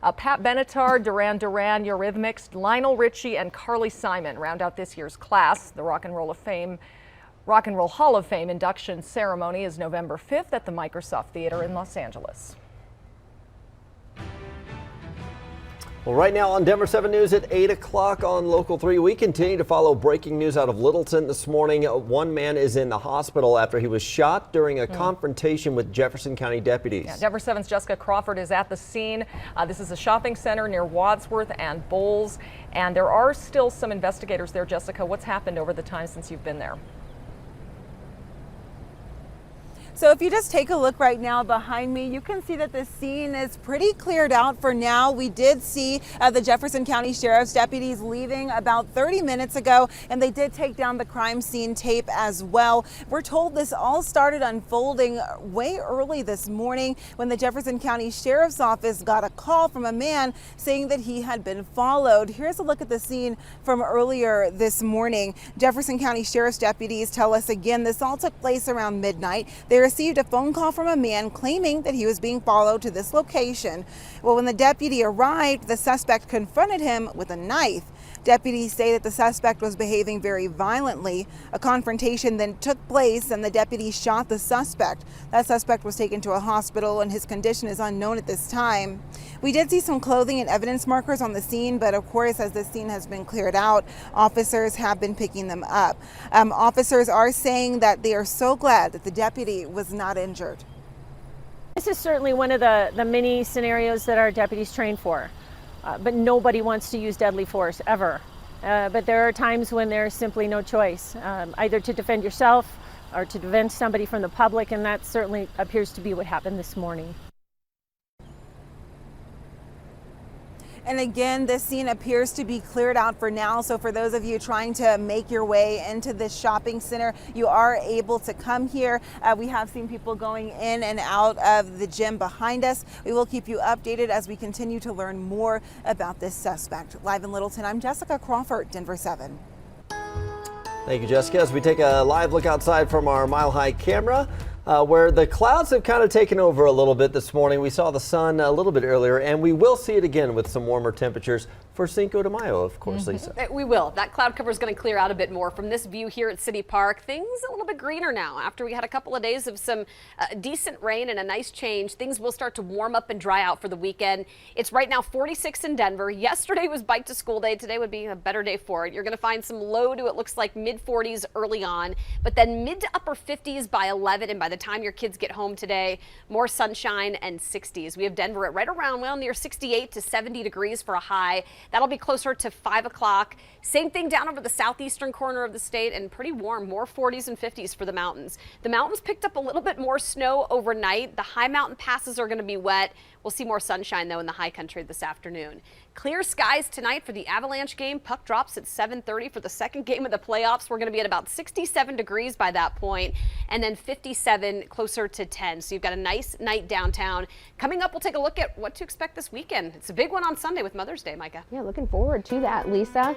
Pat Benatar, Duran Duran, Eurythmics, Lionel Richie, and Carly Simon round out this year's class. The Rock and Roll Hall of Fame induction ceremony is November 5th at the Microsoft Theater in Los Angeles. Well, right now on Denver 7 News at 8 o'clock on Local 3, we continue to follow breaking news out of Littleton this morning. One man is in the hospital after he was shot during a confrontation with Jefferson County deputies. Yeah, Denver 7's Jessica Crawford is at the scene. This is a shopping center near Wadsworth and Bowles, and there are still some investigators there. Jessica, what's happened over the time since you've been there? So if you just take a look right now behind me, you can see that the scene is pretty cleared out for now. We did see the Jefferson County Sheriff's deputies leaving about 30 minutes ago, and they did take down the crime scene tape as well. We're told this all started unfolding way early this morning when the Jefferson County Sheriff's Office got a call from a man saying that he had been followed. Here's a look at the scene from earlier this morning. Jefferson County Sheriff's deputies tell us again this all took place around midnight. They received a phone call from a man claiming that he was being followed to this location. Well, when the deputy arrived, the suspect confronted him with a knife. Deputies say that the suspect was behaving very violently. A confrontation then took place and the deputy shot the suspect. That suspect was taken to a hospital and his condition is unknown at this time. We did see some clothing and evidence markers on the scene, but of course, as the scene has been cleared out, officers have been picking them up. Officers are saying that they are so glad that the deputy was not injured. This is certainly one of the many scenarios that our deputies train for. But nobody wants to use deadly force ever. But there are times when there's simply no choice, either to defend yourself or to defend somebody from the public, and that certainly appears to be what happened this morning. And again, this scene appears to be cleared out for now. So for those of you trying to make your way into this shopping center, you are able to come here. We have seen people going in and out of the gym behind us. We will keep you updated as we continue to learn more about this suspect. Live in Littleton, I'm Jessica Crawford, Denver 7. Thank you, Jessica. As we take a live look outside from our Mile High camera, where the clouds have kind of taken over a little bit this morning. We saw the sun a little bit earlier, and we will see it again with some warmer temperatures for Cinco de Mayo, of course, Lisa. We will. That cloud cover is going to clear out a bit more. From this view here at City Park, things a little bit greener now. After we had a couple of days of some decent rain and a nice change, things will start to warm up and dry out for the weekend. It's right now 46 in Denver. Yesterday was bike to school day. Today would be a better day for it. You're going to find some low to, it looks like, mid 40s early on, but then mid to upper 50s by 11. And by the time your kids get home today, more sunshine and 60s. We have Denver at right around, well, near 68 to 70 degrees for a high. That'll be closer to 5 o'clock. Same thing down over the southeastern corner of the state, and pretty warm, more 40s and 50s for the mountains. The mountains picked up a little bit more snow overnight. The high mountain passes are going to be wet. We'll see more sunshine, though, in the high country this afternoon. Clear skies tonight for the Avalanche game. Puck drops at 7:30 for the second game of the playoffs. We're going to be at about 67 degrees by that point, and then 57 closer to 10. So you've got a nice night downtown. Coming up, we'll take a look at what to expect this weekend. It's a big one on Sunday with Mother's Day, Micah. Yeah, looking forward to that, Lisa.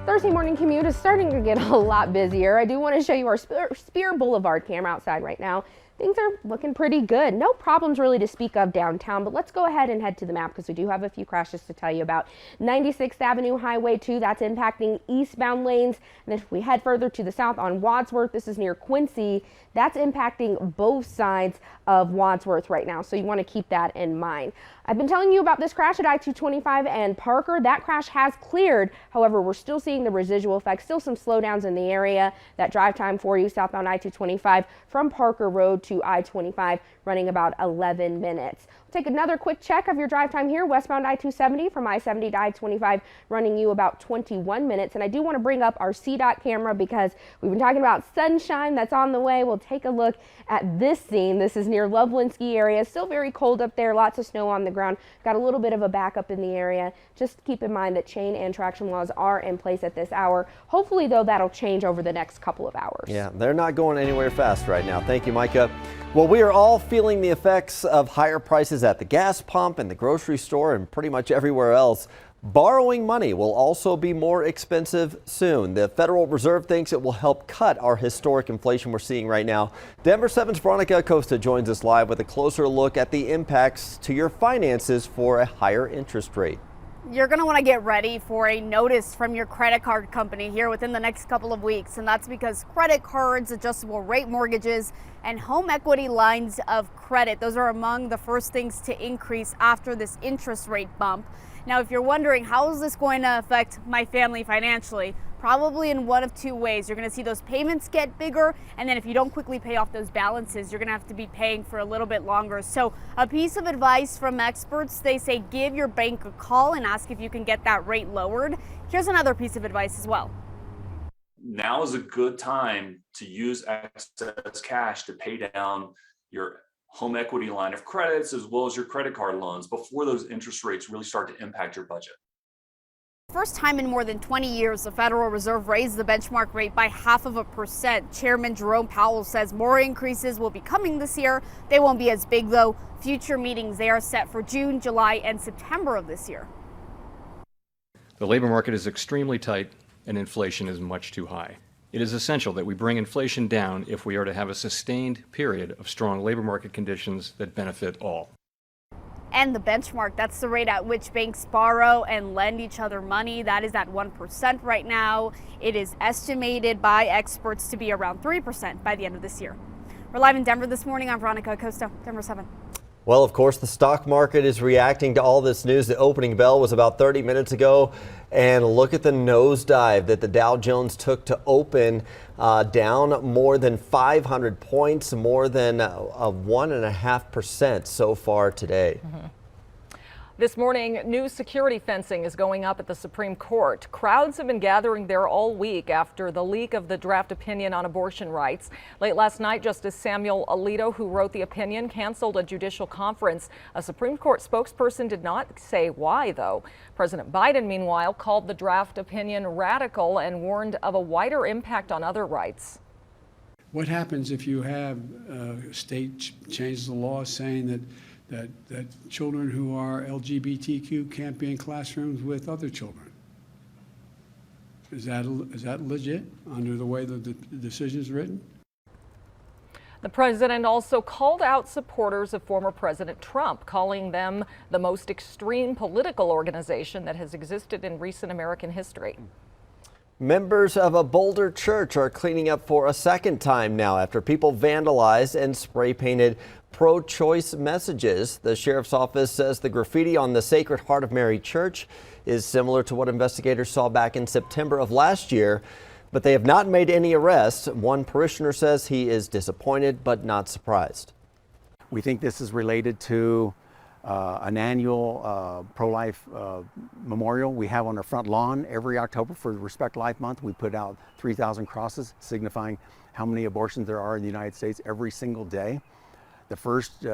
Thursday morning commute is starting to get a lot busier. I do want to show you our Spear Boulevard camera outside right now. Things are looking pretty good. No problems really to speak of downtown, but let's go ahead and head to the map because we do have a few crashes to tell you about. 96th Avenue Highway 2, that's impacting eastbound lanes. And then if we head further to the south on Wadsworth, this is near Quincy, that's impacting both sides of Wadsworth right now. So you want to keep that in mind. I've been telling you about this crash at I-225 and Parker. That crash has cleared. However, we're still seeing the residual effects, still some slowdowns in the area. That drive time for you southbound I-225 from Parker Road to I-25 running about 11 minutes. We'll take another quick check of your drive time here. Westbound I-270 from I-70 to I-25 running you about 21 minutes. And I do want to bring up our CDOT camera because we've been talking about sunshine that's on the way. We'll take a look at this scene. This is near Loveland Ski area. Still very cold up there. Lots of snow on the ground. Got a little bit of a backup in the area. Just keep in mind that chain and traction laws are in place at this hour. Hopefully, though, that'll change over the next couple of hours. Yeah, they're not going anywhere fast right now. Thank you, Micah. Well, we are all feeling the effects of higher prices at the gas pump and the grocery store and pretty much everywhere else. Borrowing money will also be more expensive soon. The Federal Reserve thinks it will help cut our historic inflation we're seeing right now. Denver 7's Veronica Acosta joins us live with a closer look at the impacts to your finances for a higher interest rate. You're going to want to get ready for a notice from your credit card company here within the next couple of weeks. And that's because credit cards, adjustable rate mortgages, and home equity lines of credit, those are among the first things to increase after this interest rate bump. Now, if you're wondering, how is this going to affect my family financially? Probably in one of two ways. You're going to see those payments get bigger, and then if you don't quickly pay off those balances, you're going to have to be paying for a little bit longer. So a piece of advice from experts, they say give your bank a call and ask if you can get that rate lowered. Here's another piece of advice as well. Now is a good time to use excess cash to pay down your home equity line of credits as well as your credit card loans before those interest rates really start to impact your budget. First time in more than 20 years, the Federal Reserve raised the benchmark rate by 0.5%. Chairman Jerome Powell says more increases will be coming this year. They won't be as big though. Future meetings, they are set for June, July, and September of this year. The labor market is extremely tight and inflation is much too high. It is essential that we bring inflation down if we are to have a sustained period of strong labor market conditions that benefit all. And the benchmark, that's the rate at which banks borrow and lend each other money. That is at 1% right now. It is estimated by experts to be around 3% by the end of this year. We're live in Denver this morning. I'm Veronica Acosta, Denver 7. Well, of course, the stock market is reacting to all this news. The opening bell was about 30 minutes ago. And look at the nosedive that the Dow Jones took to open, down more than 500 points, more than 1.5% so far today. This morning, new security fencing is going up at the Supreme Court. Crowds have been gathering there all week after the leak of the draft opinion on abortion rights. Late last night, Justice Samuel Alito, who wrote the opinion, canceled a judicial conference. A Supreme Court spokesperson did not say why, though. President Biden, meanwhile, called the draft opinion radical and warned of a wider impact on other rights. What happens if you have a state changes the law saying that children who are LGBTQ can't be in classrooms with other children? Is that legit under the way that the decision is written? The president also called out supporters of former President Trump, calling them the most extreme political organization that has existed in recent American history. Members of a Boulder church are cleaning up for a second time now after people vandalized and spray painted pro-choice messages. The sheriff's office says the graffiti on the Sacred Heart of Mary Church is similar to what investigators saw back in September of last year, but they have not made any arrests. One parishioner says he is disappointed but not surprised. We think this is related to an annual pro-life memorial we have on our front lawn every October for Respect Life Month. We put out 3,000 crosses signifying how many abortions there are in the United States every single day. The first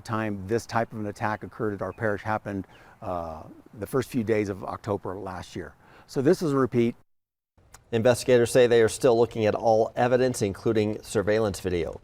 time this type of an attack occurred at our parish happened the first few days of October last year. So this is a repeat. Investigators say they are still looking at all evidence, including surveillance video.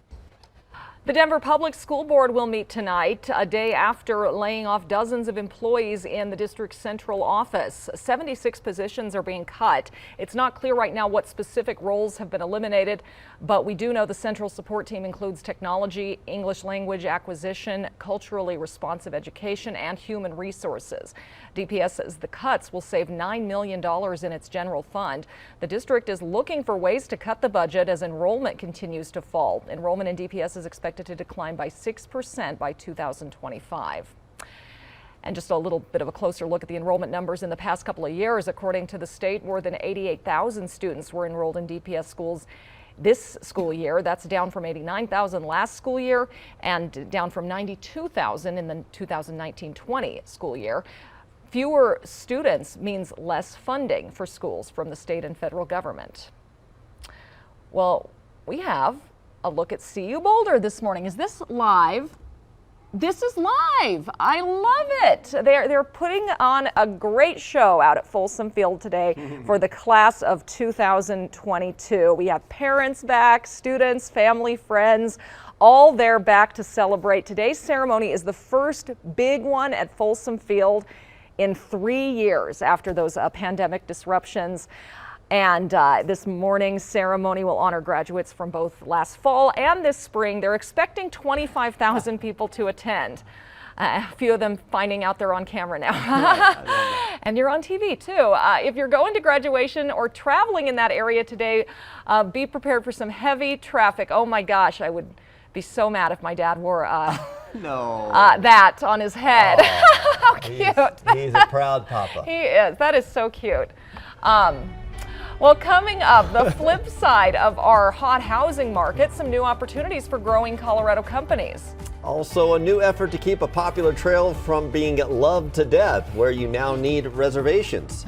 The Denver Public School Board will meet tonight, a day after laying off dozens of employees in the district's central office. 76 positions are being cut. It's not clear right now what specific roles have been eliminated, but we do know the central support team includes technology, English language acquisition, culturally responsive education, and human resources. DPS says the cuts will save $9 million in its general fund. The district is looking for ways to cut the budget as enrollment continues to fall. Enrollment in DPS is expected to decline by 6% by 2025. And just a little bit of a closer look at the enrollment numbers in the past couple of years. According to the state, more than 88,000 students were enrolled in DPS schools this school year. That's down from 89,000 last school year and down from 92,000 in the 2019-20 school year. Fewer students means less funding for schools from the state and federal government. Well, we have a look at CU Boulder this morning. Is this live? This is live. I love it. They're putting on a great show out at Folsom Field today for the class of 2022. We have parents back, students, family, friends, all there back to celebrate. Today's ceremony is the first big one at Folsom Field in 3 years after those pandemic disruptions. And this morning's ceremony will honor graduates from both last fall and this spring. They're expecting 25,000 people to attend. A few of them finding out they're on camera now. And you're on TV too. If you're going to graduation or traveling in that area today, be prepared for some heavy traffic. Oh my gosh, I would be so mad if my dad wore that on his head. How cute. He's a proud papa. He is. That is so cute. Well, coming up, the flip side of our hot housing market, some new opportunities for growing Colorado companies. Also, a new effort to keep a popular trail from being loved to death, where you now need reservations.